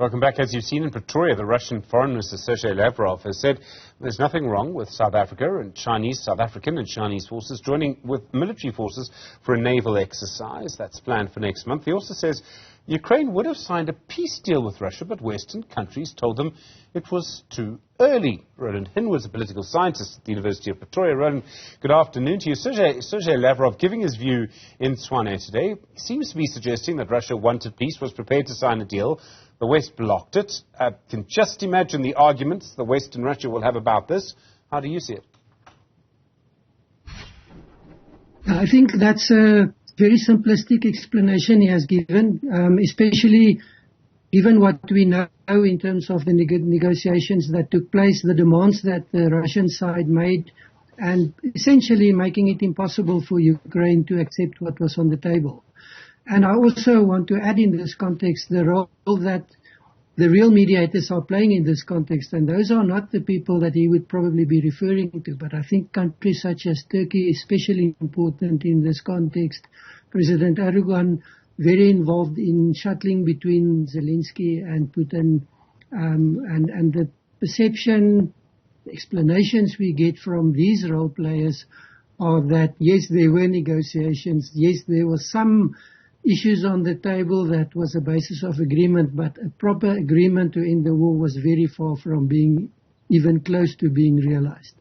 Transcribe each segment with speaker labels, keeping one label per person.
Speaker 1: Welcome back. As you've seen in Pretoria, the Russian Foreign Minister Sergey Lavrov has said there's nothing wrong with South African and Chinese forces joining with military forces for a naval exercise. That's planned for next month. He also says Ukraine would have signed a peace deal with Russia, but Western countries told them it was too early. Roland Henwood is a political scientist at the University of Pretoria. Roland, good afternoon to you. Sergey Lavrov, giving his view in Tshwane today, seems to be suggesting that Russia wanted peace, was prepared to sign a deal. The West blocked it. Can just imagine the arguments the West and Russia will have about this. How do you see it?
Speaker 2: I think that's a very simplistic explanation he has given, especially given what we know in terms of the negotiations that took place, the demands that the Russian side made, and essentially making it impossible for Ukraine to accept what was on the table. And I also want to add in this context the role that the real mediators are playing in this context, and those are not the people that he would probably be referring to, but I think countries such as Turkey, especially important in this context. President Erdogan, very involved in shuttling between Zelensky and Putin, and the perception, the explanations we get from these role players are that, yes, there were negotiations, yes, there was some issues on the table that was a basis of agreement, but a proper agreement to end the war was very far from being even close to being realized.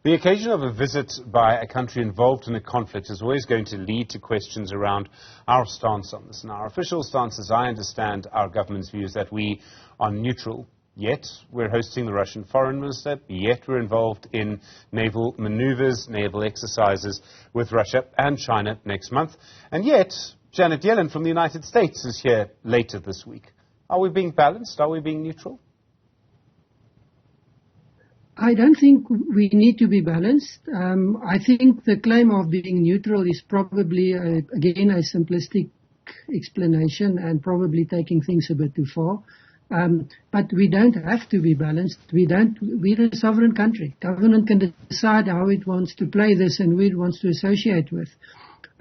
Speaker 1: The occasion of a visit by a country involved in a conflict is always going to lead to questions around our stance on this. And our official stance, as I understand our government's view, is that we are neutral. Yet we're hosting the Russian foreign minister, yet we're involved in naval maneuvers, naval exercises with Russia and China next month. And yet Janet Yellen from the United States is here later this week. Are we being balanced? Are we being neutral?
Speaker 2: I don't think we need to be balanced. I think the claim of being neutral is probably, again, a simplistic explanation and probably taking things a bit too far. But we don't have to be balanced. We're a sovereign country. Government can decide how it wants to play this and who it wants to associate with.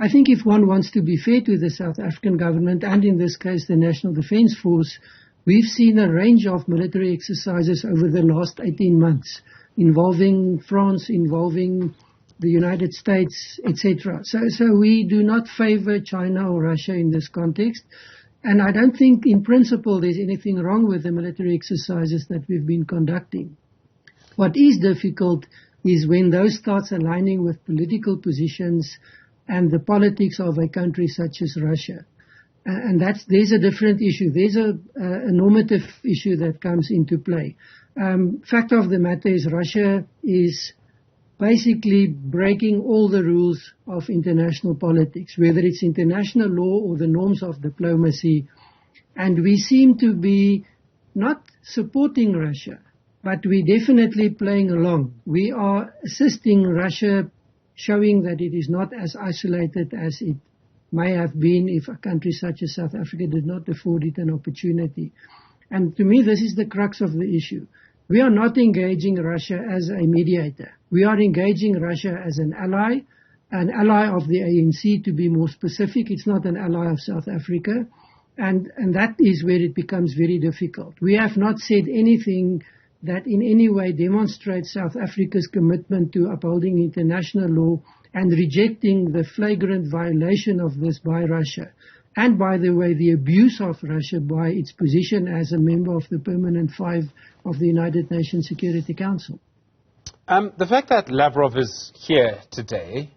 Speaker 2: I think if one wants to be fair to the South African government, and in this case the National Defence Force, we've seen a range of military exercises over the last 18 months, involving France, involving the United States, etc. So we do not favor China or Russia in this context. And I don't think in principle there's anything wrong with the military exercises that we've been conducting. What is difficult is when those starts aligning with political positions and the politics of a country such as Russia. And there's a different issue. There's a normative issue that comes into play. Fact of the matter is Russia is basically breaking all the rules of international politics, whether it's international law or the norms of diplomacy. And we seem to be not supporting Russia, but we're definitely playing along. We are assisting Russia, showing that it is not as isolated as it may have been if a country such as South Africa did not afford it an opportunity. And to me, this is the crux of the issue. We are not engaging Russia as a mediator. We are engaging Russia as an ally of the ANC to be more specific. It's not an ally of South Africa. And that is where it becomes very difficult. We have not said anything that in any way demonstrates South Africa's commitment to upholding international law and rejecting the flagrant violation of this by Russia. And by the way, the abuse of Russia by its position as a member of the Permanent Five of the United Nations Security Council.
Speaker 1: The fact that Lavrov is here today,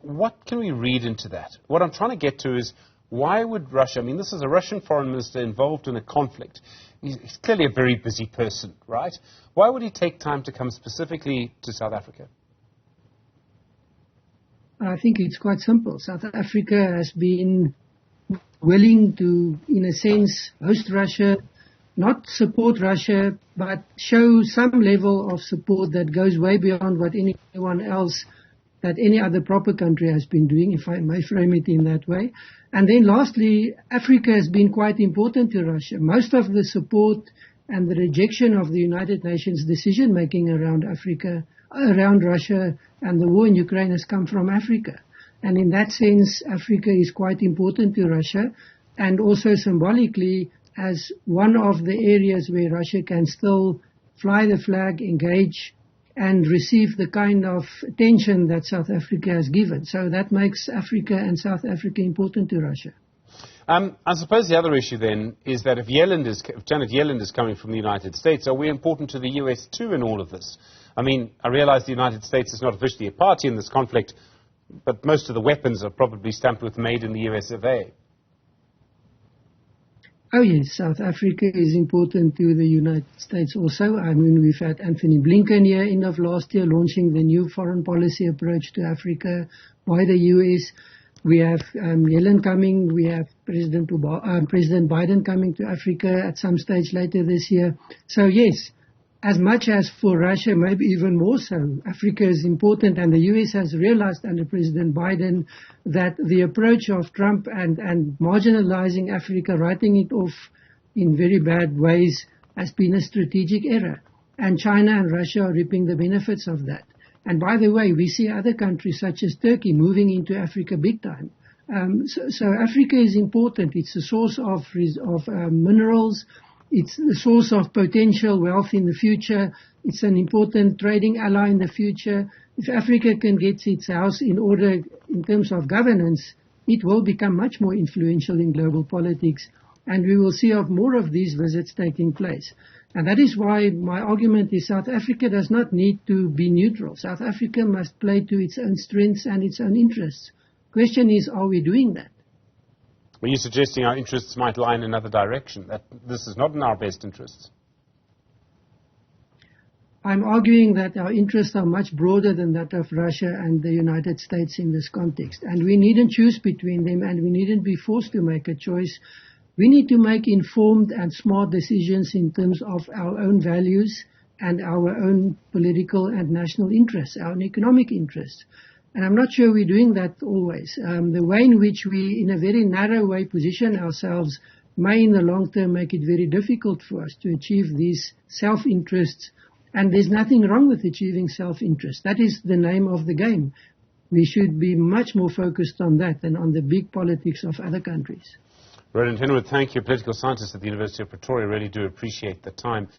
Speaker 1: what can we read into that? What I'm trying to get to is, why would Russia, I mean, this is a Russian foreign minister involved in a conflict. He's clearly a very busy person, right? Why would he take time to come specifically to South Africa?
Speaker 2: I think it's quite simple. South Africa has been willing to, in a sense, host Russia, not support Russia, but show some level of support that goes way beyond what anyone else, that any other proper country has been doing, if I may frame it in that way. And then lastly, Africa has been quite important to Russia. Most of the support and the rejection of the United Nations decision-making around Africa, around Russia and the war in Ukraine has come from Africa. And in that sense, Africa is quite important to Russia. And also symbolically, as one of the areas where Russia can still fly the flag, engage, and receive the kind of attention that South Africa has given. So that makes Africa and South Africa important to Russia.
Speaker 1: I suppose the other issue then is that if Janet Yellen is coming from the United States, are we important to the US too in all of this? I mean, I realize the United States is not officially a party in this conflict, but most of the weapons are probably stamped with made in the US of A.
Speaker 2: Oh yes, South Africa is important to the United States also. I mean, we've had Anthony Blinken here end of last year launching the new foreign policy approach to Africa by the US. We have Yellen coming. We have President Biden coming to Africa at some stage later this year. So yes, as much as for Russia, maybe even more so, Africa is important, and the US has realized under President Biden that the approach of Trump and marginalizing Africa, writing it off in very bad ways, has been a strategic error. And China and Russia are reaping the benefits of that. And by the way, we see other countries such as Turkey moving into Africa big time. So Africa is important. It's a source of minerals. It's a source of potential wealth in the future. It's an important trading ally in the future. If Africa can get its house in order in terms of governance, it will become much more influential in global politics. And we will see more of these visits taking place. And that is why my argument is South Africa does not need to be neutral. South Africa must play to its own strengths and its own interests. Question is, are we doing that?
Speaker 1: Are you suggesting our interests might lie in another direction, that this is not in our best interests?
Speaker 2: I'm arguing that our interests are much broader than that of Russia and the United States in this context. And we needn't choose between them, and we needn't be forced to make a choice. We need to make informed and smart decisions in terms of our own values and our own political and national interests, our own economic interests. And I'm not sure we're doing that always. The way in which we, in a very narrow way, position ourselves may in the long term make it very difficult for us to achieve these self-interests. And there's nothing wrong with achieving self-interest. That is the name of the game. We should be much more focused on that than on the big politics of other countries.
Speaker 1: Roland Henwood, thank you, political scientist at the University of Pretoria. Really do appreciate the time.